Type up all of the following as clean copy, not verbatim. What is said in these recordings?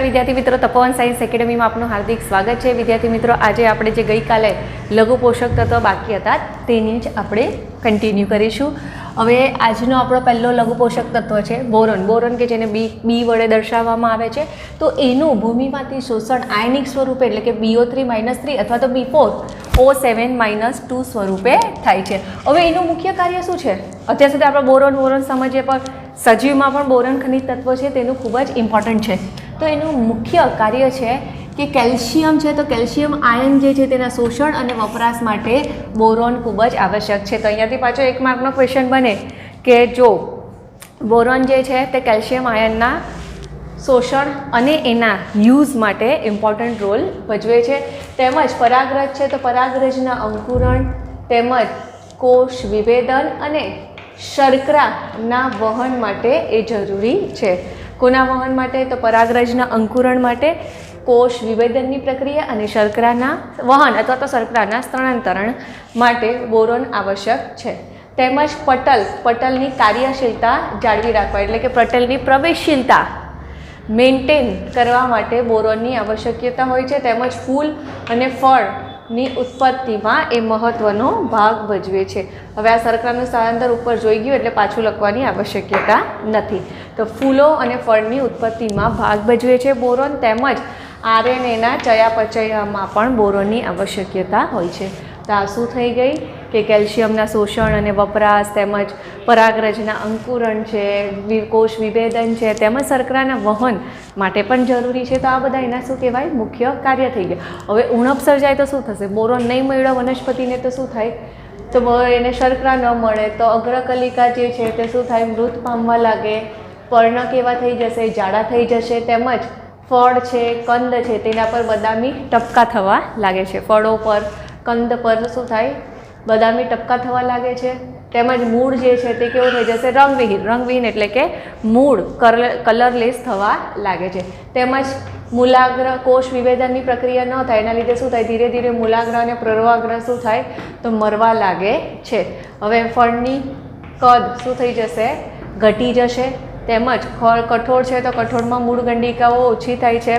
विद्यार्थी मित्रों, Tapovan science academy में आपનું हार्दिक स्वागत है। विद्यार्थी मित्रों, आज આપણે જે ગઈકાલે લઘુ પોષક તત્વ બાકી હતા તેની જ આપણે કન્ટિન્યુ કરીશું। હવે આજનો આપણો પહેલો લઘુ પોષક તત્વ છે બોરોન। બોરોન કે જેને બી વડે દર્શાવવામાં આવે છે, તો એનું ભૂમિમાંથી શોષણ આયનિક સ્વરૂપે એટલે કે BO3-3 અથવા તો B4O7-2 સ્વરૂપે થાય છે। હવે એનું મુખ્ય કાર્ય શું છે? અત્યાર સુધી આપણે બોરોન સમજીએ, પણ સજીવમાં પણ બોરોન ખનિજ તત્વ છે તેનું ખૂબ જ ઇમ્પોર્ટન્ટ છે। તો એનું મુખ્ય કાર્ય છે કે કેલ્શિયમ છે, તો કેલ્શિયમ આયન જે છે તેના શોષણ અને વપરાશ માટે બોરોન ખૂબ જ આવશ્યક છે। તો અહીંયાથી પાછો 1 માર્કનો ક્વેશ્ચન બને કે જો બોરોન જે છે તે કેલ્શિયમ આયનના શોષણ અને એના યુઝ માટે ઇમ્પોર્ટન્ટ રોલ ભજવે છે, તેમજ પરાગરજ છે તો પરાગરજના અંકુરણ તેમજ કોષ વિભેદન અને શર્કરાના વહન માટે એ જરૂરી છે। કોના વહન માટે? તો પરાગરજના અંકુરણ માટે, કોષ વિભેદનની પ્રક્રિયા અને શર્કરાના વહન અથવા તો શર્કરાના સ્થળાંતરણ માટે બોરોન આવશ્યક છે। તેમજ પટલની કાર્યશીલતા જાળવી રાખવા એટલે કે પટલની પ્રવેશશીલતા મેન્ટેન કરવા માટે બોરોનની આવશ્યકતા હોય છે। તેમજ ફૂલ અને ફળની ઉત્પત્તિમાં એ મહત્ત્વનો ભાગ ભજવે છે। હવે આ શર્કરાનું સ્થળાંતર ઉપર જોઈ ગયું એટલે પાછું લખવાની આવશ્યકતા નથી। તો ફૂલો અને ફળની ઉત્પત્તિમાં ભાગ ભજવે છે બોરોન, તેમજ RNAના ચયાપચયમાં પણ બોરોનની આવશ્યકતા હોય છે। તો આ શું થઈ ગઈ કે કેલ્શિયમના શોષણ અને વપરાશ તેમજ પરાગરજના અંકુરણ છે, કોષ વિભેદન છે, તેમજ શર્કરાના વહન માટે પણ જરૂરી છે। તો આ બધા એના શું કહેવાય? મુખ્ય કાર્ય થઈ ગયા। હવે ઉણપ સર્જાય તો શું થશે? બોરોન નહીં મળ્યો વનસ્પતિને તો શું થાય? તો એને શર્કરા ન મળે તો અગ્રકલિકા જે છે તે શું થાય? મૃત પામવા લાગે, પર્ણ કેવા થઈ જશે? જાડા થઈ જશે, તેમજ ફળ છે, કંદ છે તેના પર બદામી ટપકા થવા લાગે છે। ફળો પર, કંદ પર શું થાય? બદામી ટપકા થવા લાગે છે। તેમજ મૂળ જે છે તે કેવું થઈ જશે? રંગવિહીન એટલે કે મૂળ કલરલેસ થવા લાગે છે। તેમજ મૂલાગ્ર કોષ વિભેદનની પ્રક્રિયા ન થાય એના લીધે શું થાય? ધીરે ધીરે મૂલાગ્ર અને પ્રવાગ્ર શું થાય? તો મરવા લાગે છે। હવે ફળની કદ શું થઈ જશે? ઘટી જશે। તેમજ કઠોળ છે તો કઠોળમાં મૂળ ગંડિકાઓ ઓછી થાય છે।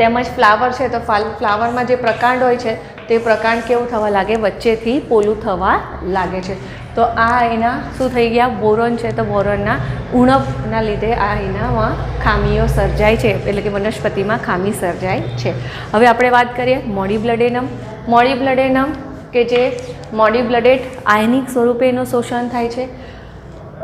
તેમજ ફ્લાવર છે તો ફ્લાવરમાં જે પ્રકાંડ હોય છે તે પ્રકાંડ કેવું થવા લાગે? વચ્ચેથી પોલું થવા લાગે છે। તો આ એના શું થઈ ગયા? બોરોન છે તો બોરોનના ઉણપના લીધે આ એનામાં ખામીઓ સર્જાય છે, એટલે કે વનસ્પતિમાં ખામી સર્જાય છે। હવે આપણે વાત કરીએ મોલિબ્લેડેનમ। મોલિબ્લેડેનમ કે જે મોલિબ્લેડેટ આયનિક સ્વરૂપે એનું શોષણ થાય છે।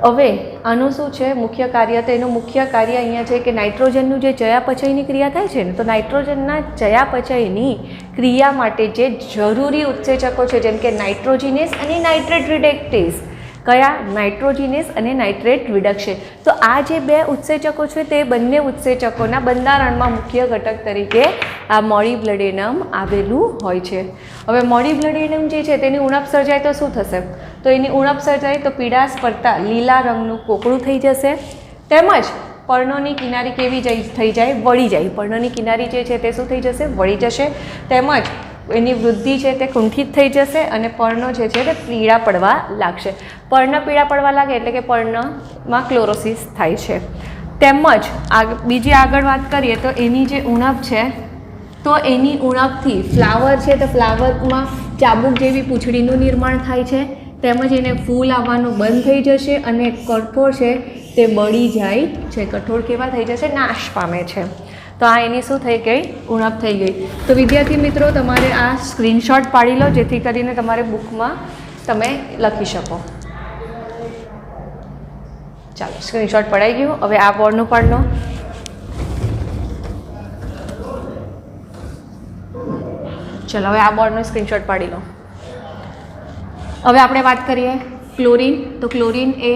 હવે આનું શું છે મુખ્ય કાર્ય? તો એનું મુખ્ય કાર્ય અહીંયા છે કે નાઇટ્રોજનનું જે ચયાપચયની ક્રિયા થાય છે ને, તો નાઇટ્રોજનના ચયાપચયની ક્રિયા માટે જે જરૂરી ઉત્સેચકો છે જેમ કે નાઇટ્રોજિનેસ અને નાઇટ્રેટ રિડક્ટેઝ, કયા? નાઇટ્રોજિનેસ અને નાઇટ્રેટ રિડક્શન। તો આ જે બે ઉત્સેચકો છે તે બંને ઉત્સેચકોના બંધારણમાં મુખ્ય ઘટક તરીકે આ મોલિબ્લેડેનમ આવેલું હોય છે। હવે મોલિબ્લેડેનમ જે છે તેની ઉણપ સર્જાય તો શું થશે? તો એની ઉણપ સર્જાય તો પીળાશ પડતા લીલા રંગનું કોકળું થઈ જશે। તેમજ પર્ણોની કિનારી કેવી થઈ જાય? વળી જાય। પર્ણોની કિનારી જે છે તે શું થઈ જશે? વળી જશે। તેમજ એની વૃદ્ધિ છે તે કુંઠિત થઈ જશે અને પર્ણો જે છે તે પીળા પડવા લાગશે। પર્ણ પીળા પડવા લાગે એટલે કે પર્ણમાં ક્લોરોસિસ થાય છે। તેમજ બીજી આગળ વાત કરીએ તો એની જે ઉણપ છે તો એની ઉણપથી ફ્લાવર છે તો ફ્લાવરમાં ચાબુક જેવી પૂંછડીનું નિર્માણ થાય છે। તેમજ એને ફૂલ આવવાનું બંધ થઈ જશે અને કઠોળ છે તે બળી જાય છે। કઠોળ કેવા થઈ જશે? નાશ પામે છે। તો આ એની શું થઈ ગઈ? ઉણપ થઈ ગઈ। તો વિદ્યાર્થી મિત્રો, તમારે આ સ્ક્રીનશોટ પાડી લો જેથી કરીને તમારે બુકમાં તમે લખી શકો। ચાલો, સ્ક્રીનશોટ પડાઈ ગયું। હવે આ બોર્ડનું પાડ લો। ચલો, હવે આ બોર્ડનો સ્ક્રીનશોટ પાડી લો। હવે આપણે વાત કરીએ ક્લોરીન। તો ક્લોરીન એ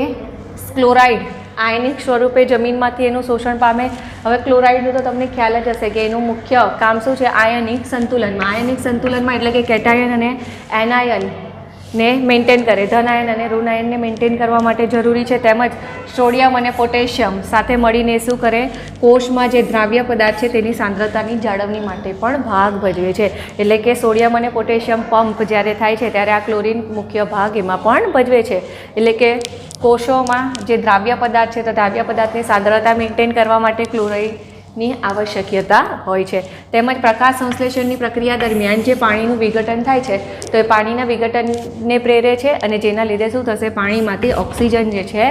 ક્લોરાઇડ આયનિક સ્વરૂપે જમીનમાંથી એનું શોષણ પામે। હવે ક્લોરાઇડનું તો તમને ખ્યાલ જ હશે કે એનું મુખ્ય કામ શું છે? આયનિક સંતુલનમાં। આયનિક સંતુલનમાં એટલે કે કેટાયન અને એનાયનને મેન્ટેન કરે, ધન આયન અને ઋણ આયનને મેન્ટેન કરવા માટે જરૂરી છે। તેમજ સોડિયમ અને પોટેશિયમ સાથે મળીને શું કરે? કોષમાં જે દ્રાવ્ય પદાર્થ છે તેની સાંદ્રતાની જાળવણી માટે પણ ભાગ ભજવે છે। એટલે કે સોડિયમ અને પોટેશિયમ પંપ જ્યારે થાય છે ત્યારે આ ક્લોરીન મુખ્ય ભાગ એમાં પણ ભજવે છે। એટલે કે કોષોમાં જે દ્રાવ્ય પદાર્થ છે તો દ્રાવ્ય પદાર્થની સાંદ્રતા મેન્ટેન કરવા માટે ની આવશ્યકતા હોય છે. તેમજ પ્રકાશ સંશ્લેષણની પ્રક્રિયા દરમિયાન જે પાણીનું વિઘટન થાય છે તો એ પાણીના વિઘટનને પ્રેરે છે અને જેના લીધે શું થશે, પાણીમાંથી ઓક્સિજન જે છે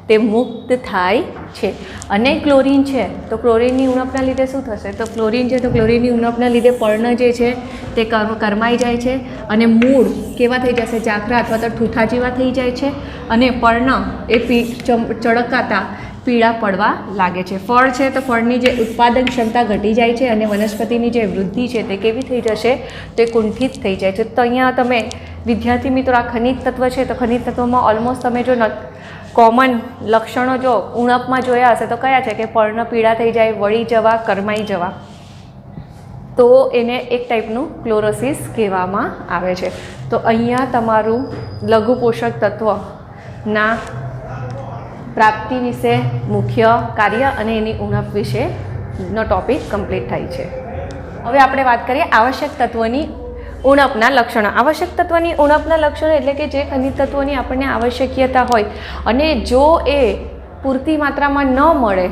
તે મુક્ત થાય છે. અને ક્લોરીન છે તો ક્લોરીનની ઉણપના લીધે શું થશે, તો ક્લોરીન છે તો ક્લોરીનની ઉણપના લીધે પર્ણ જે છે તે કરમાઈ જાય છે અને મૂળ કેવા થઈ જશે, ઝાંખરા અથવા તો ઠૂઠા જેવા થઈ જાય છે અને પર્ણ એ ચળકાતા પીળા પડવા લાગે છે. ફળ છે તો ફળની જે ઉત્પાદન ક્ષમતા ઘટી જાય છે અને વનસ્પતિની જે વૃદ્ધિ છે તે કેવી થઈ જશે, તે કુંઠિત થઈ જાય છે. તો અહીંયા તમે વિદ્યાર્થી મિત્રો આ ખનિજ તત્વ છે તો ખનિજ તત્વમાં ઓલમોસ્ટ તમે જો કોમન લક્ષણો જો ઉણપમાં જોયા હશે તો કયા છે કે પર્ણ પીળા થઈ જાય, વળી જવા, કરમાઈ જવા, તો એને એક ટાઈપનું ક્લોરોસિસ કહેવામાં આવે છે. તો અહીંયા તમારું લઘુ પોષક તત્વના પ્રાપ્તિ વિશે મુખ્ય કાર્ય અને એની ઉણપ વિશેનો ટોપિક કમ્પ્લીટ થાય છે. હવે આપણે વાત કરીએ આવશ્યક તત્વોની ઉણપના લક્ષણો. આવશ્યક તત્વની ઉણપના લક્ષણો એટલે કે જે ખનિજ તત્વોની આપણને આવશ્યકતા હોય અને જો એ પૂરતી માત્રામાં ન મળે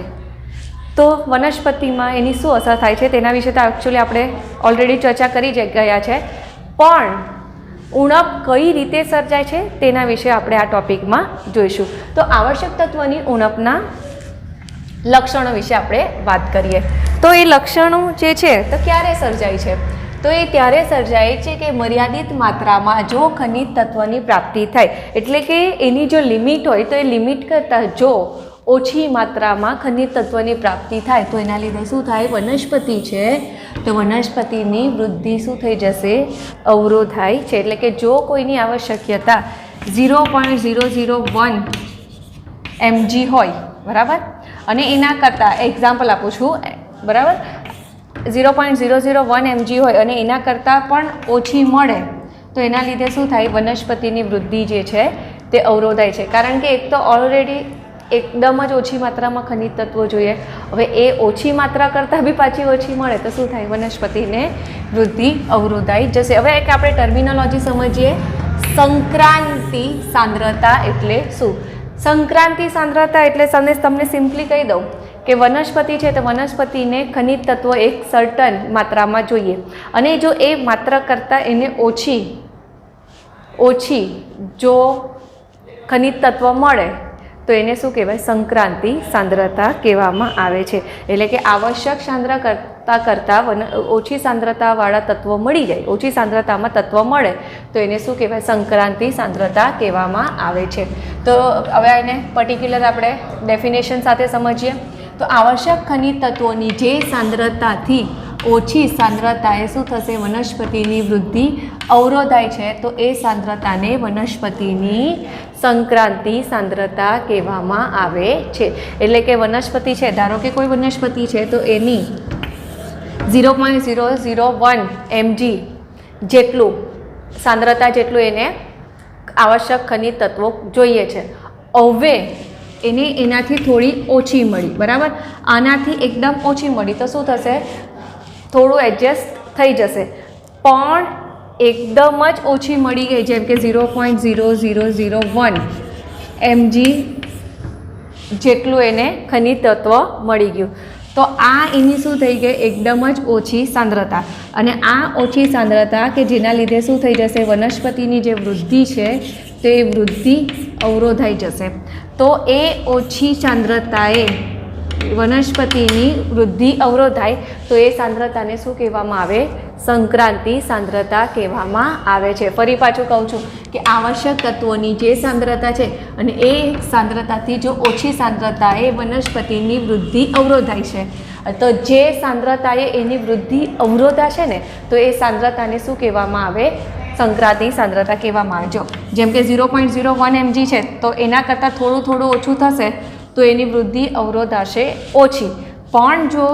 તો વનસ્પતિમાં એની શું અસર થાય છે તેના વિશે તો એકચ્યુઅલી આપણે ઓલરેડી ચર્ચા કરી ગયા છે, પણ ઉણપ કઈ રીતે સર્જાય છે તેના વિશે આપણે આ ટોપિકમાં જોઈશું. તો આવશ્યક તત્વની ઉણપના લક્ષણો વિશે આપણે વાત કરીએ. તો એ લક્ષણો જે છે તો ક્યારે સર્જાય છે, તો એ ત્યારે સર્જાય છે કે મર્યાદિત માત્રામાં જો ખનિજ તત્વની પ્રાપ્તિ થાય, એટલે કે એની જો લિમિટ હોય તો એ લિમિટ કરતાં જો ઓછી માત્રામાં ખનિજ તત્વની પ્રાપ્તિ થાય તો એના લીધે શું થાય, વનસ્પતિ છે તો વનસ્પતિની વૃદ્ધિ શું થઈ જશે, અવરોધાય છે. એટલે કે જો કોઈની આવશ્યકતા 0.001 mg હોય, બરાબર, અને એના કરતાં એક્ઝામ્પલ આપું છું, બરાબર, 0.001 mg હોય અને એના કરતાં પણ ઓછી મળે તો એના લીધે શું થાય, વનસ્પતિની વૃદ્ધિ જે છે તે અવરોધાય છે. કારણ કે એક તો ઓલરેડી એકદમ જ ઓછી માત્રામાં ખનિજ તત્વો જોઈએ, હવે એ ઓછી માત્રા કરતાં બી પાછી ઓછી મળે તો શું થાય, વનસ્પતિને વૃદ્ધિ અવરોધાઈ જશે. હવે એક આપણે ટર્મિનોલોજી સમજીએ, સંક્રાંતિ સાંદ્રતા એટલે શું. સંક્રાંતિ સાંદ્રતા એટલે તમને સિમ્પલી કહી દઉં કે વનસ્પતિ છે તો વનસ્પતિને ખનિજ તત્વો એક સર્ટન માત્રામાં જોઈએ અને જો એ માત્રા કરતાં એને ઓછી જો ખનિજ તત્વ મળે તો એને શું કહેવાય, સંક્રાંતિ સાંદ્રતા કહેવામાં આવે છે. એટલે કે આવશ્યક સાંદ્રતા કરતાં ઓછી સાંદ્રતાવાળા તત્વો મળી જાય, ઓછી સાંદ્રતામાં તત્વ મળે તો એને શું કહેવાય, સંક્રાંતિ સાંદ્રતા કહેવામાં આવે છે. તો હવે એને પર્ટિક્યુલર આપણે ડેફિનેશન સાથે સમજીએ. તો આવશ્યક ખનિજ તત્વોની જે સાંદ્રતાથી ઓછી સાંદ્રતાએ શું થશે, વનસ્પતિની વૃદ્ધિ અવરોધાય છે તો એ સાંદ્રતાને વનસ્પતિની સંક્રાંતિ સાંદ્રતા કહેવામાં આવે છે. એટલે કે વનસ્પતિ છે, ધારો કે કોઈ વનસ્પતિ છે તો એની 0.001 mg જેટલું સાંદ્રતા જેટલું એને આવશ્યક ખનિજ તત્વો જોઈએ છે. હવે એને એનાથી થોડી ઓછી મળી, બરાબર, આનાથી એકદમ ઓછી મળી તો શું થશે, થોડું એડજસ્ટ થઈ જશે, પણ એકદમ જ ઓછી મળી ગઈ જેમ કે 0.0001 mg જેટલું એને ખનિજ તત્વ મળી ગયું તો આ એની શું થઈ ગઈ, એકદમ જ ઓછી સાંદ્રતા. અને આ ઓછી સાંદ્રતા કે જેના લીધે શું થઈ જશે, વનસ્પતિની જે વૃદ્ધિ છે તે વૃદ્ધિ અવરોધાઈ જશે. તો એ ઓછી સાંદ્રતાએ વનસ્પતિની વૃદ્ધિ અવરોધાય તો એ સાંદ્રતાને શું કહેવામાં આવે, સંક્રાંતિ સાંદ્રતા કહેવામાં આવે છે. ફરી પાછું કહું છું કે આવશ્યક તત્વોની જે સાંદ્રતા છે અને એ સાંદ્રતાથી જો ઓછી સાંદ્રતાએ વનસ્પતિની વૃદ્ધિ અવરોધાય છે તો જે સાંદ્રતાએ એની વૃદ્ધિ અવરોધાશે ને તો એ સાંદ્રતાને શું કહેવામાં આવે, સંક્રાંતિ સાંદ્રતા કહેવામાં આવે. જો જેમ કે 0.01 mg છે તો એના કરતાં થોડું ઓછું થશે તો એની વૃદ્ધિ અવરોધાશે ઓછી, પણ જો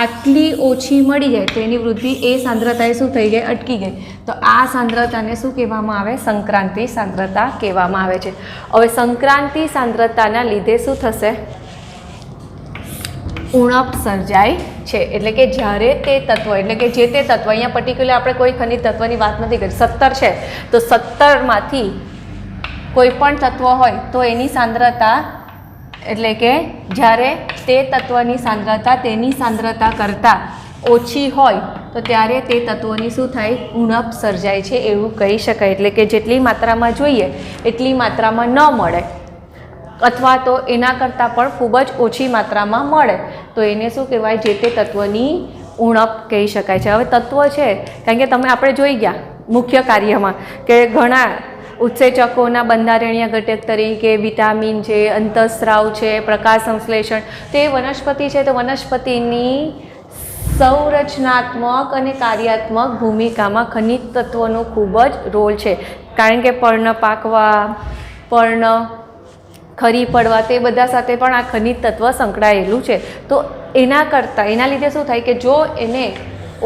આટલી ઓછી મળી જાય તો એની વૃદ્ધિ એ સાંદ્રતાએ શું થઈ ગઈ, અટકી ગઈ. તો આ સાંદ્રતાને શું કહેવામાં આવે, સંક્રાંતિ સાંદ્રતા કહેવામાં આવે છે. હવે સંક્રાંતિ સાંદ્રતાના લીધે શું થશે, ઉણપ સર્જાય છે. એટલે કે જ્યારે તે તત્વ, એટલે કે જે તે તત્વ, અહીંયા પર્ટિક્યુલર આપણે કોઈ ખનિજ તત્વની વાત નથી કરી, 17 છે તો 17માંથી કોઈ પણ તત્વ હોય તો એની સાંદ્રતા એટલે કે જ્યારે તે તત્વની સાંદ્રતા તેની સાંદ્રતા કરતાં ઓછી હોય તો ત્યારે તે તત્વોની શું થાય, ઉણપ સર્જાય છે એવું કહી શકાય. એટલે કે જેટલી માત્રામાં જોઈએ એટલી માત્રામાં ન મળે અથવા તો એના કરતાં પણ ખૂબ જ ઓછી માત્રામાં મળે તો એને શું કહેવાય, જે તે તત્વની ઉણપ કહી શકાય છે. હવે તત્વ છે કારણ કે આપણે જોઈ ગયા મુખ્ય કાર્યમાં કે ઘણા ઉત્સેચકોના બંધારણીય ઘટક તરીકે વિટામિન છે, અંતઃસ્રાવ છે, પ્રકાશ સંશ્લેષણ, તે વનસ્પતિ છે તો વનસ્પતિની સંરચનાત્મક અને કાર્યાત્મક ભૂમિકામાં ખનિજ તત્વોનો ખૂબ જ રોલ છે. કારણ કે પર્ણ પાકવા, પર્ણ ખરી પડવા, તે બધા સાથે પણ આ ખનિજ તત્વ સંકળાયેલું છે. તો એના લીધે શું થાય કે જો એને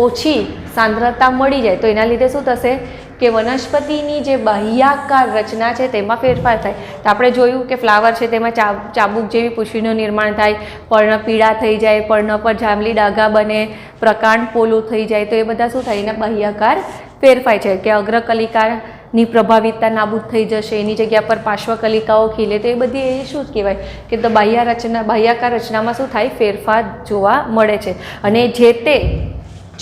ઓછી સાંદ્રતા મળી જાય તો એના લીધે શું થશે કે વનસ્પતિની જે બાહ્યાકાર રચના છે તેમાં ફેરફાર થાય. તો આપણે જોયું કે ફ્લાવર છે તેમાં ચાબુક જેવી પૂંછડીનું નિર્માણ થાય, પર્ણ પીળા થઈ જાય, પર્ણ પર જાંબલી ડાઘા બને, પ્રકાંડ પોલું થઈ જાય. તો એ બધા શું થાય, એના બાહ્યાકાર ફેરફાય છે કે અગ્રકલિકાની પ્રભાવિતતા નાબૂદ થઈ જશે, એની જગ્યા પર પાર્શ્વકલિકાઓ ખીલે. તો એ બધી એ શું કહેવાય કે તો બાહ્યાકાર રચનામાં શું થાય, ફેરફાર જોવા મળે છે. અને જે તે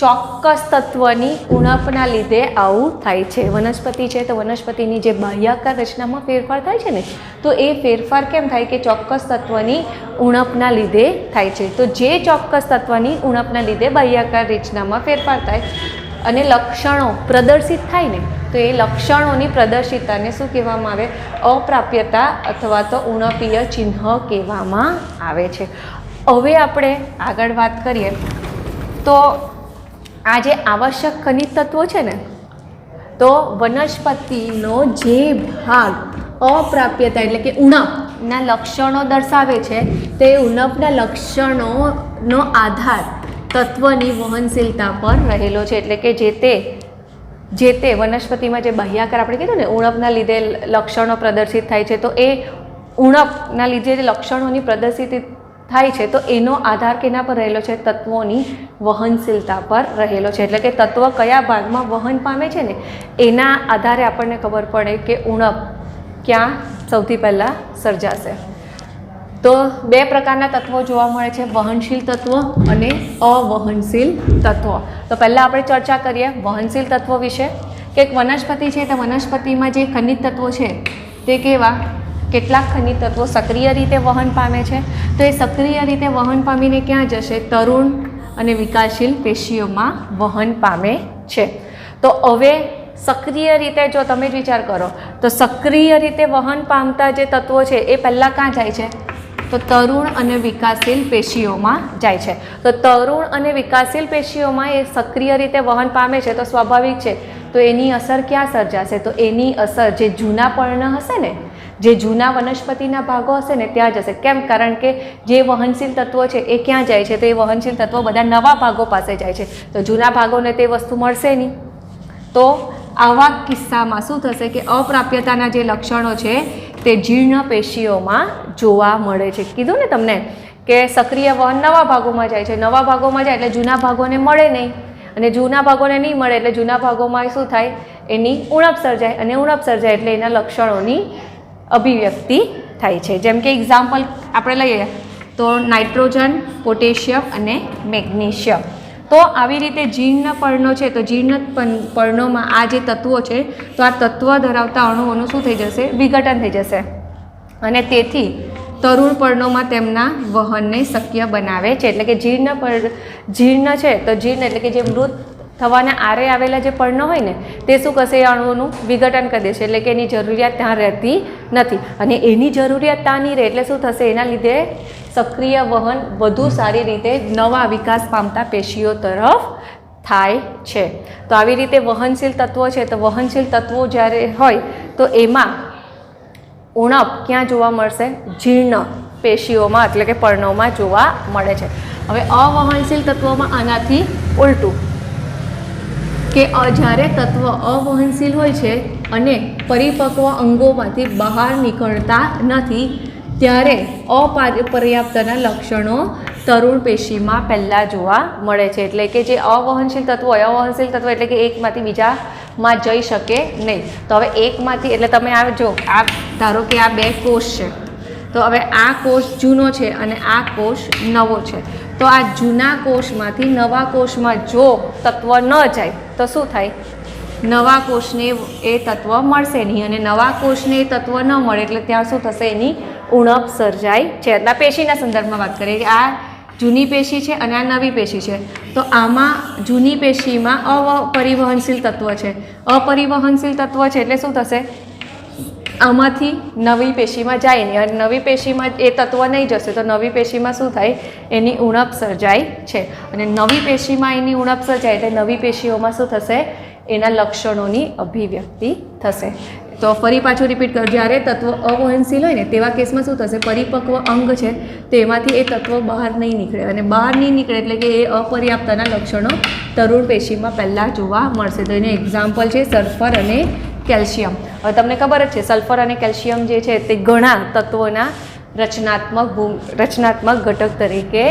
ચોક્કસ તત્વની ઉણપના લીધે આવું થાય છે. વનસ્પતિ છે તો વનસ્પતિની જે બાહ્યાકાર રચનામાં ફેરફાર થાય છે ને, તો એ ફેરફાર કેમ થાય કે ચોક્કસ તત્વની ઉણપના લીધે થાય છે. તો જે ચોક્કસ તત્વની ઉણપના લીધે બાહ્યાકાર રચનામાં ફેરફાર થાય અને લક્ષણો પ્રદર્શિત થાય ને, તો એ લક્ષણોની પ્રદર્શિતતાને શું કહેવામાં આવે, અપ્રાપ્યતા અથવા તો ઉણપીય ચિહ્ન કહેવામાં આવે છે. હવે આપણે આગળ વાત કરીએ તો આ જે આવશ્યક ખનિજ તત્વો છે ને, તો વનસ્પતિનો જે ભાગ અપ્રાપ્યતા એટલે કે ઉણપના લક્ષણો દર્શાવે છે તે ઉણપના લક્ષણોનો આધાર તત્વની વહનશીલતા પર રહેલો છે. એટલે કે જે તે વનસ્પતિમાં જે બાહ્યાકાર આપણે કીધું ને ઉણપના લીધે લક્ષણો પ્રદર્શિત થાય છે, તો એ ઉણપના લીધે લક્ષણોની પ્રદર્શિત થાય છે તો એનો આધાર કેના પર રહેલો છે, તત્વોની વહનશીલતા પર રહેલો છે. એટલે કે તત્વ કયા ભાગમાં વહન પામે છે ને એના આધારે આપણને ખબર પડે કે ઉણપ ક્યાં સૌથી પહેલાં સર્જાશે. તો બે પ્રકારના તત્વો જોવા મળે છે, વહનશીલ તત્વો અને અવહનશીલ તત્વો. તો પહેલાં આપણે ચર્ચા કરીએ વહનશીલ તત્વો વિશે કે એક વનસ્પતિ છે તો વનસ્પતિમાં જે ખનિજ તત્વો છે તે કેવા, કેટલાક ખનિજ તત્વો સક્રિય રીતે વહન પામે છે. તો એ સક્રિય રીતે વહન પામીને ક્યાં જશે, તરુણ અને વિકાસશીલ પેશીઓમાં વહન પામે છે. તો હવે સક્રિય રીતે જો તમે જ વિચાર કરો તો સક્રિય રીતે વહન પામતા જે તત્વો છે એ પહેલાં ક્યાં જાય છે, તો તરુણ અને વિકાસશીલ પેશીઓમાં જાય છે. તો તરુણ અને વિકાસશીલ પેશીઓમાં એ સક્રિય રીતે વહન પામે છે તો સ્વાભાવિક છે તો એની અસર ક્યાં સર્જાશે, તો એની અસર જે જૂના પર્ણ હશે ને, જે જૂના વનસ્પતિના ભાગો હશે ને ત્યાં જશે. કેમ, કારણ કે જે વહનશીલ તત્વો છે એ ક્યાં જાય છે, તો એ વહનશીલ તત્વો બધા નવા ભાગો પાસે જાય છે. તો જૂના ભાગોને તે વસ્તુ મળશે નહીં. તો આવા કિસ્સામાં શું થશે કે અપ્રાપ્યતાના જે લક્ષણો છે તે જીર્ણ પેશીઓમાં જોવા મળે છે. કીધું ને તમને કે સક્રિય વહન નવા ભાગોમાં જાય છે, નવા ભાગોમાં જાય એટલે જૂના ભાગોને મળે નહીં, અને જૂના ભાગોને નહીં મળે એટલે જૂના ભાગોમાં શું થાય, એની ઉણપ સર્જાય, અને ઉણપ સર્જાય એટલે એના લક્ષણોની અભિવ્યક્તિ થાય છે. જેમ કે એક્ઝામ્પલ આપણે લઈએ તો નાઇટ્રોજન, પોટેશિયમ અને મેગ્નેશિયમ. તો આવી રીતે જીર્ણ પર્ણો છે તો જીર્ણ પર્ણોમાં આ જે તત્વો છે તો આ તત્વ ધરાવતા અણુઓનું શું થઈ જશે, વિઘટન થઈ જશે, અને તેથી તરુણ પર્ણોમાં તેમના વહનને શક્ય બનાવે છે. એટલે કે જીર્ણ છે તો જીર્ણ એટલે કે જે મૃત થવાના આરે આવેલા જે પર્ણો હોય ને તે શું કરશે, એ અણુઓનું વિઘટન કરી દેશે. એટલે કે એની જરૂરિયાત ત્યાં રહેતી નથી, અને એની જરૂરિયાત ત્યાં નહીં રહે એટલે શું થશે, એના લીધે સક્રિય વહન વધુ સારી રીતે નવા વિકાસ પામતા પેશીઓ તરફ થાય છે. તો આવી રીતે વહનશીલ તત્વો છે તો વહનશીલ તત્વો જ્યારે હોય તો એમાં ઉણપ ક્યાં જોવા મળશે, જીર્ણ પેશીઓમાં એટલે કે પર્ણોમાં જોવા મળે છે. હવે અવહનશીલ તત્વોમાં આનાથી ઉલટું કે જ્યારે તત્વ અવહનશીલ હોય છે અને પરિપક્વ અંગોમાંથી બહાર નીકળતા નથી ત્યારે અપર્યાપ્તના લક્ષણો તરુણ પેશીમાં પહેલાં જોવા મળે છે. એટલે કે જે અવહનશીલ તત્વો હોય, અવહનશીલ તત્વો એટલે કે એકમાંથી બીજામાં જઈ શકે નહીં. તો હવે એકમાંથી એટલે તમે આ જો આ ધારો કે આ બે કોષ છે તો હવે આ કોષ જૂનો છે અને આ કોષ નવો છે. તો આ જૂના કોષમાંથી નવા કોષમાં જો તત્વ ન જાય તો શું થાય? નવા કોષને એ તત્વ મળશે નહીં અને નવા કોષને એ તત્વ ન મળે એટલે ત્યાં શું થશે? એની ઉણપ સર્જાય છે. એટલે પેશીના સંદર્ભમાં વાત કરીએ કે આ જૂની પેશી છે અને આ નવી પેશી છે. તો આમાં જૂની પેશીમાં અપરિવહનશીલ તત્વ છે. અપરિવહનશીલ તત્વ છે એટલે શું થશે? આમાંથી નવી પેશીમાં જાય નહીં અને નવી પેશીમાં એ તત્વ નહીં જશે તો નવી પેશીમાં શું થાય? એની ઉણપ સર્જાય છે અને નવી પેશીમાં એની ઉણપ સર્જાય એટલે નવી પેશીઓમાં શું થશે? એના લક્ષણોની અભિવ્યક્તિ થશે. તો ફરી પાછું રિપીટ કર, જ્યારે તત્વ અવહનશીલ હોય ને તેવા કેસમાં શું થશે? પરિપક્વ અંગ છે તેમાંથી એ તત્વ બહાર નહીં નીકળે અને બહાર નહીં નીકળે એટલે કે એ અપર્યાપ્તતાના લક્ષણો તરુણ પેશીમાં પહેલાં જોવા મળશે. તો એનું એક્ઝામ્પલ છે સલ્ફર અને કેલ્શિયમ. હવે તમને ખબર જ છે સલ્ફર અને કેલ્શિયમ જે છે તે ઘણા તત્વોના રચનાત્મક ઘટક તરીકે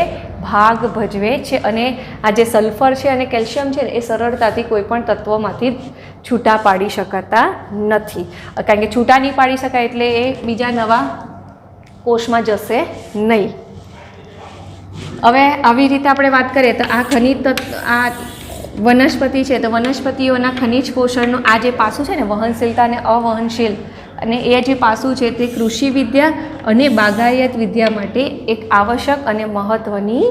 ભાગ ભજવે છે અને આ જે સલ્ફર છે અને કેલ્શિયમ છે ને એ સરળતાથી કોઈ પણ તત્વોમાંથી છૂટા પાડી શકાતા નથી. કારણ કે છૂટા નહીં પાડી શકાય એટલે એ બીજા નવા કોષમાં જશે નહીં. હવે આવી રીતે આપણે વાત કરીએ તો આ ખનિજ આ વનસ્પતિ છે તો વનસ્પતિઓના ખનિજ પોષણનું આ જે પાસું છે ને વહનશીલતા અને અવહનશીલ અને એ જે પાસું છે તે કૃષિ વિદ્યા અને બાગાયત વિદ્યા માટે એક આવશ્યક અને મહત્ત્વની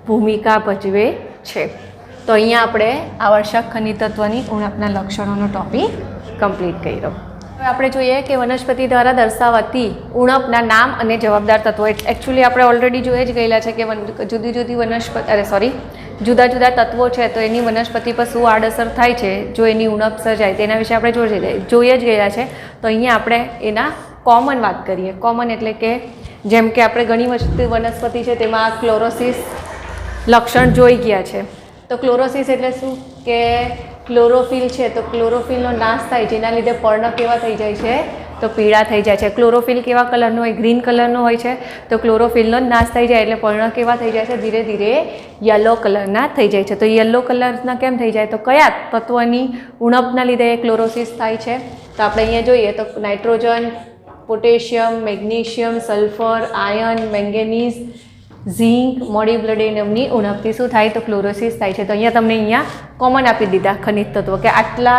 ભૂમિકા ભજવે છે. તો અહીંયા આપણે આવશ્યક ખનિજ તત્વની ઉણપના લક્ષણોનો ટોપિક કમ્પ્લીટ કર્યો. હવે આપણે જોઈએ કે વનસ્પતિ દ્વારા દર્શાવાતી ઉણપના નામ અને જવાબદાર તત્વો. એકચ્યુઅલી આપણે ઓલરેડી જોઈ જ ગયેલા છે કે જુદી જુદી જુદા જુદા તત્વો છે તો એની વનસ્પતિ પર શું આડઅસર થાય છે જો એની ઉણપ સર્જાય તેના વિશે આપણે જોઈ જ ગયેલા છે. તો અહીંયા આપણે એના કોમન વાત કરીએ. કોમન એટલે કે જેમ કે આપણે ઘણી વનસ્પતિ છે તેમાં ક્લોરોસિસ લક્ષણ જોઈ ગયા છે. તો ક્લોરોસિસ એટલે શું કે ક્લોરોફિલ છે તો ક્લોરોફિલનો નાશ થાય જેના લીધે પર્ણ કેવા થઈ જાય છે? તો પીળા થઈ જાય છે. ક્લોરોફિલ કેવા કલરનો હોય? ગ્રીન કલરનો હોય છે. તો ક્લોરોફિલનો જ નાશ થઈ જાય એટલે પર્ણ કેવા થઈ જાય છે? ધીરે ધીરે યલો કલરના થઈ જાય છે. તો યલો કલરના કેમ થઈ જાય? તો કયા તત્વની ઉણપના લીધે ક્લોરોસિસ થાય છે? તો આપણે અહીંયા જોઈએ તો nitrogen, potassium, magnesium, sulphur, iron, manganese, zinc, મોલિબ્ડેનમની ઉણપથી શું થાય? તો ક્લોરોસિસ થાય છે. તો અહીંયા કોમન આપી દીધા ખનિજ તત્વો કે આટલા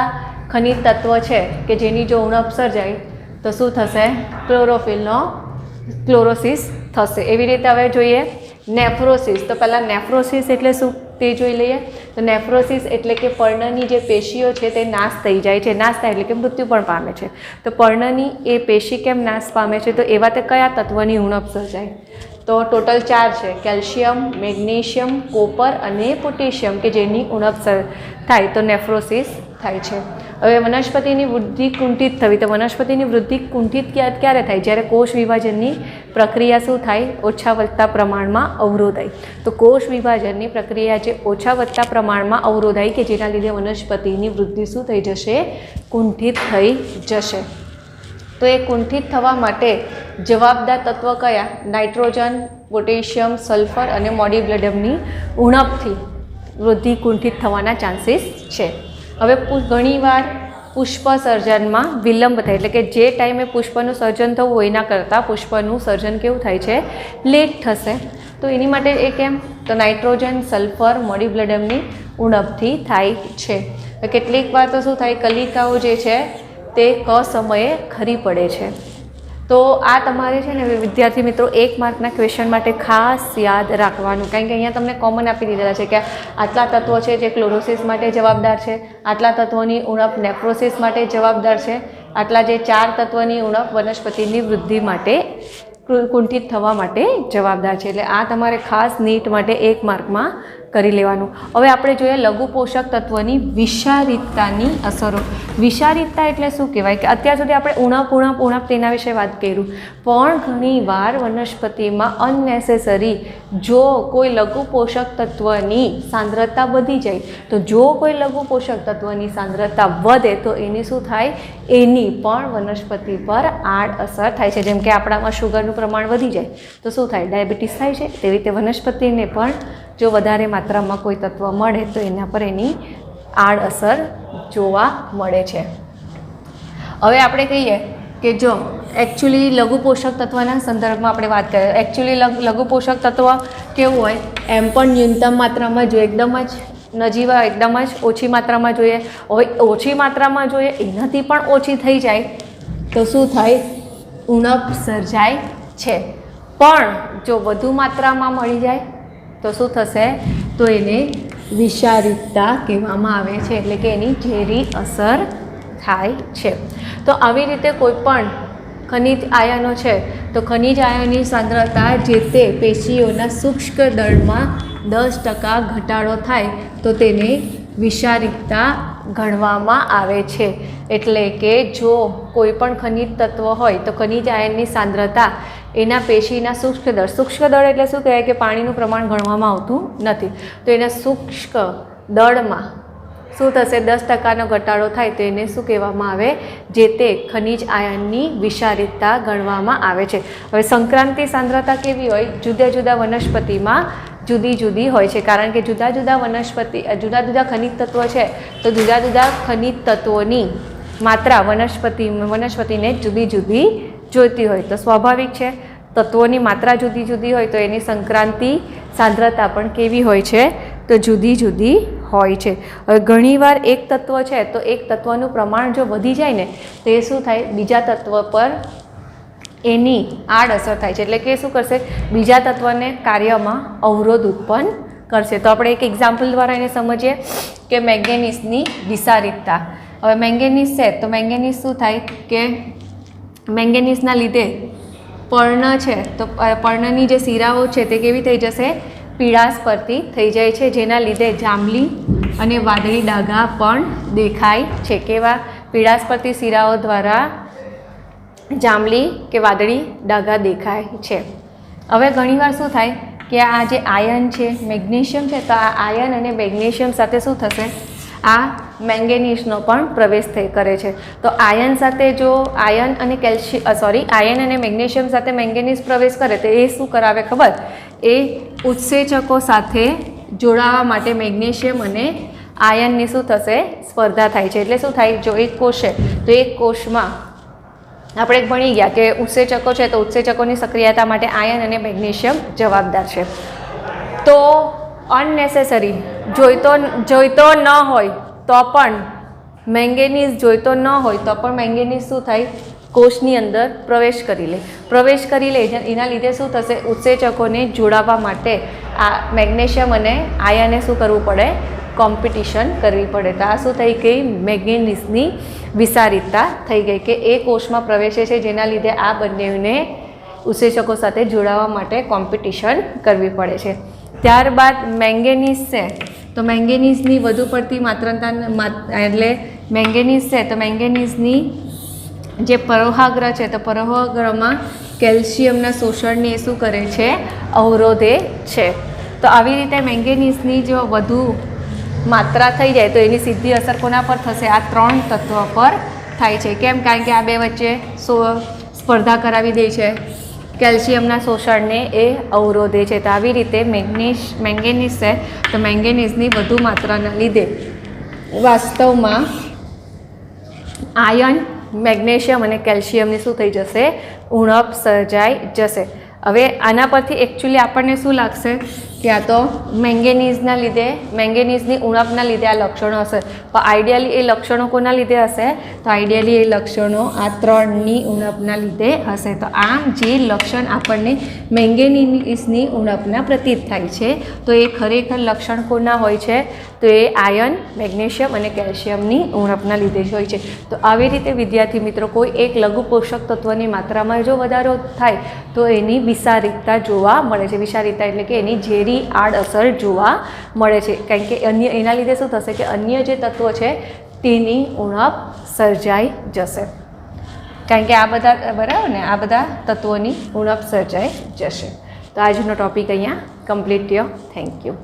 ખનિજ તત્વ છે કે જેની જો ઉણપ સર્જાય તો શું થશે? ક્લોરોસિસ થશે. એવી રીતે હવે જોઈએ નેફ્રોસિસ. તો પહેલાં નેફ્રોસિસ એટલે શું તે જોઈ લઈએ. તો નેફ્રોસિસ એટલે કે પર્ણની જે પેશીઓ છે તે નાશ થઈ જાય છે. નાશ થાય એટલે કે મૃત્યુ પણ પામે છે. તો પર્ણની એ પેશી કેમ નાશ પામે છે? તો એવા તે કયા તત્વની ઉણપ સર્જાય? તો ટોટલ 4 છે: કેલ્શિયમ, મેગ્નેશિયમ, કોપર અને પોટેશિયમ કે જેની ઉણપ થાય તો નેફ્રોસિસ થાય છે. હવે વનસ્પતિની વૃદ્ધિ કુંઠિત થવી. તો વનસ્પતિની વૃદ્ધિ કુંઠિત ક્યારે થાય? જ્યારે કોષ વિભાજનની પ્રક્રિયા શું થાય? ઓછા વધતા પ્રમાણમાં અવરોધાય. તો કોષ વિભાજનની પ્રક્રિયા જે ઓછા વધતા પ્રમાણમાં અવરોધાય કે જેના લીધે વનસ્પતિની વૃદ્ધિ શું થઈ જશે? કુંઠિત થઈ જશે. તો એ કુંઠિત થવા માટે જવાબદાર તત્વ કયા? નાઇટ્રોજન, પોટેશિયમ, સલ્ફર અને મોલિબ્ડેનમની ઉણપથી વૃદ્ધિ કુંઠિત થવાના ચાન્સીસ છે. હવે ઘણીવાર પુષ્પ સર્જનમાં વિલંબ થાય એટલે કે જે ટાઈમે પુષ્પનું સર્જન થવું હોય એના કરતાં પુષ્પનું સર્જન કેવું થાય છે? લેટ થશે. તો એની માટે એ કેમ? તો નાઇટ્રોજન, સલ્ફર, મોલિબ્ડેનમની ઉણપથી થાય છે. કેટલીક વાર તો શું થાય? કલિકાઓ જે છે તે સમયે ખરી પડે છે. તો આ તમારે છે ને વિદ્યાર્થી મિત્રો 1 માર્કના ક્વેશ્ચન માટે ખાસ યાદ રાખવાનું. કારણ કે અહીંયા તમને કોમન આપી દીધેલા છે કે આટલા તત્વો છે જે ક્લોરોસિસ માટે જવાબદાર છે, આટલા તત્વોની ઉણપ નેફ્રોસિસ માટે જવાબદાર છે, આટલા જે 4 તત્વોની ઉણપ વનસ્પતિની વૃદ્ધિ માટે કુંઠિત થવા માટે જવાબદાર છે. એટલે આ તમારે ખાસ નીટ માટે 1 માર્કમાં કરી લેવાનું. હવે આપણે જોઈએ લઘુ પોષક તત્વની વિષારિતતાની અસરો. વિષારિતતા એટલે શું કહેવાય? કે અત્યાર સુધી આપણે ઉણપ તેના વિશે વાત કર્યું, પણ ઘણીવાર વનસ્પતિમાં અનનેસેસરી જો કોઈ લઘુ પોષક તત્વની સાંદ્રતા વધી જાય તો જો કોઈ લઘુ પોષક તત્વની સાંદ્રતા વધે તો એની શું થાય? એની પણ વનસ્પતિ પર આડઅસર થાય છે. જેમ કે આપણામાં શુગરનું પ્રમાણ વધી જાય તો શું થાય? ડાયાબિટીસ થાય છે. તેવી રીતે વનસ્પતિને પણ જો વધારે માત્રામાં કોઈ તત્વ મળે તો એના પર એની આડઅસર જોવા મળે છે. હવે આપણે કહીએ કે જો એકચ્યુઅલી લઘુ પોષક તત્વના સંદર્ભમાં આપણે વાત કરીએ, એકચ્યુઅલી લઘુ પોષક તત્વ કેવું હોય, એમ પણ ન્યૂનતમ માત્રામાં જોઈએ, એકદમ જ નજીવા, એકદમ જ ઓછી માત્રામાં જોઈએ. હવે ઓછી માત્રામાં જોઈએ, એનાથી પણ ઓછી થઈ જાય તો શું થાય, ઉણપ સર્જાય છે. પણ જો વધુ માત્રામાં મળી જાય તો શું થશે, તો એને વિષારિતતા કહેવામાં આવે છે, એટલે કે એની ઝેરી અસર થાય છે. તો આવી રીતે કોઈ પણ ખનિજ આયનો છે તો ખનિજ આયનની સાંદ્રતા જે તે પેશીઓના શુષ્ક દળમાં 10% ઘટાડો થાય તો તેને વિષારિતતા ગણવામાં આવે છે. એટલે કે જો કોઈ પણ ખનિજ તત્વ હોય તો ખનિજ આયનની સાંદ્રતા એના પેશીના શુષ્ક દળ એટલે શું કહેવાય કે પાણીનું પ્રમાણ ગણવામાં આવતું નથી, તો એના શુષ્ક દળમાં શું થશે, 10%નો ઘટાડો થાય તો એને શું કહેવામાં આવે, જે તે ખનિજ આયનની વિષારિતતા ગણવામાં આવે છે. હવે સંક્રાંતિ સાંદ્રતા કેવી હોય, જુદા જુદા વનસ્પતિમાં જુદી જુદી હોય છે, કારણ કે જુદા જુદા ખનિજ તત્વો છે તો જુદા જુદા ખનિજ તત્વોની માત્રા વનસ્પતિને જુદી જુદી જોઈતી હોય, તો સ્વાભાવિક છે તત્વોની માત્રા જુદી જુદી હોય તો એની સંક્રાંતિ સાંદ્રતા પણ કેવી હોય છે, તો જુદી જુદી હોય છે. હવે ઘણીવાર એક તત્વ છે તો એક તત્વનું પ્રમાણ જો વધી જાય ને તો એ શું થાય, બીજા તત્વ પર એની આડઅસર થાય છે, એટલે કે શું કરશે, બીજા તત્વને કાર્યમાં અવરોધ ઉત્પન્ન કરશે. તો આપણે એક એક્ઝામ્પલ દ્વારા એને સમજીએ કે મેંગેનીઝની વિષારિતતા. હવે મેંગેનીઝ છે તો મેંગેનીઝ શું થાય કે મેંગેનીઝના લીધે પર્ણ છે તો પર્ણની જે શિરાઓ છે તે કેવી થઈ જશે, પીળાશ પડતી થઈ જાય છે, જેના લીધે જાંબલી અને વાદળી ડાઘા પણ દેખાય છે. કેવા, પીળાશ પડતી શિરાઓ દ્વારા જાંબલી કે વાદળી ડાઘા દેખાય છે. હવે ઘણીવાર શું થાય કે આ જે આયન છે, મેગ્નેશિયમ છે, તો આ આયન અને મેગ્નેશિયમ સાથે શું થશે, આ મેંગેનીઝનો પણ પ્રવેશ કરે છે. તો આયન સાથે જો આયન અને મેગ્નેશિયમ સાથે મેંગેનીઝ પ્રવેશ કરે તો એ શું કરાવે ખબર, એ ઉત્સેચકો સાથે જોડાવા માટે મેગ્નેશિયમ અને આયનની શું થશે, સ્પર્ધા થાય છે. એટલે શું થાય, જો એક કોષ છે તો એક કોષમાં આપણે ભણી ગયા કે ઉત્સેચકો છે તો ઉત્સેચકોની સક્રિયતા માટે આયન અને મેગ્નેશિયમ જવાબદાર છે. તો અનનેસેસરી જોઈતો ન હોય તો પણ મેંગેનીઝ શું થાય, કોષની અંદર પ્રવેશ કરી લે એના લીધે શું થશે, ઉત્સેચકોને જોડાવા માટે આ મેગ્નેશિયમ અને આયને શું કરવું પડે, કોમ્પિટિશન કરવી પડે. તો આ શું થઈ ગઈ, મેંગેનીઝની વિષારિતતા થઈ ગઈ કે એ કોષમાં પ્રવેશે છે, જેના લીધે આ બંનેને ઉત્સેચકો સાથે જોડાવા માટે કોમ્પિટિશન કરવી પડે છે. ત્યારબાદ મેંગેનીઝ છે તો મેંગેનીઝની વધુ પડતી એટલે મેંગેનીઝ છે તો મેંગેનીઝની જે પરોહાગ્ર છે તો પરોહાગ્રમાં કેલ્શિયમના શોષણને એ શું કરે છે, અવરોધે છે. તો આવી રીતે મેંગેનીઝની જો વધુ માત્રા થઈ જાય તો એની સીધી અસર કોના પર થશે, આ 3 તત્વ પર થાય છે. કેમ, કારણ કે આ બે વચ્ચે સ્પર્ધા કરાવી દે છે, કેલ્શિયમના શોષણને એ અવરોધે છે. તો આવી રીતે મેંગેનીઝ છે તો મેંગેનીઝની વધુ માત્રાના લીધે વાસ્તવમાં આયન, મેગ્નેશિયમ અને કેલ્શિયમની શું થઈ જશે, ઉણપ સર્જાઈ જશે. હવે આના પરથી એકચ્યુઅલી આપણને શું લાગશે કે આ તો મેંગેનીઝની ઉણપના લીધે આ લક્ષણો હશે, પણ આઈડિયલી એ લક્ષણો કોના લીધે હશે, તો આઈડિયલી એ લક્ષણો આ 3ની ઉણપના લીધે હશે. તો આમ જે લક્ષણ આપણને મેંગેનીઝની ઉણપના પ્રતીત થાય છે તો એ ખરેખર લક્ષણ કોના હોય છે, તો એ આયન, મેગ્નેશિયમ અને કેલ્શિયમની ઉણપના લીધે જ હોય છે. તો આવી રીતે વિદ્યાર્થી મિત્રો કોઈ એક લઘુ પોષક તત્વની માત્રામાં જો વધારો થાય તો એની વિષારિતતા જોવા મળે છે. વિષારિતતા એટલે કે એની ઝેરી આડઅસર જોવા મળે છે, કારણ કે એના લીધે શું થશે કે અન્ય જે તત્વો છે તેની ઉણપ સર્જાઈ જશે, કારણ કે આ બધા બરાબર ને, આ બધા તત્વોની ઉણપ સર્જાઈ જશે. તો આજનો ટોપિક અહીંયા કમ્પ્લીટ થયો. Thank you.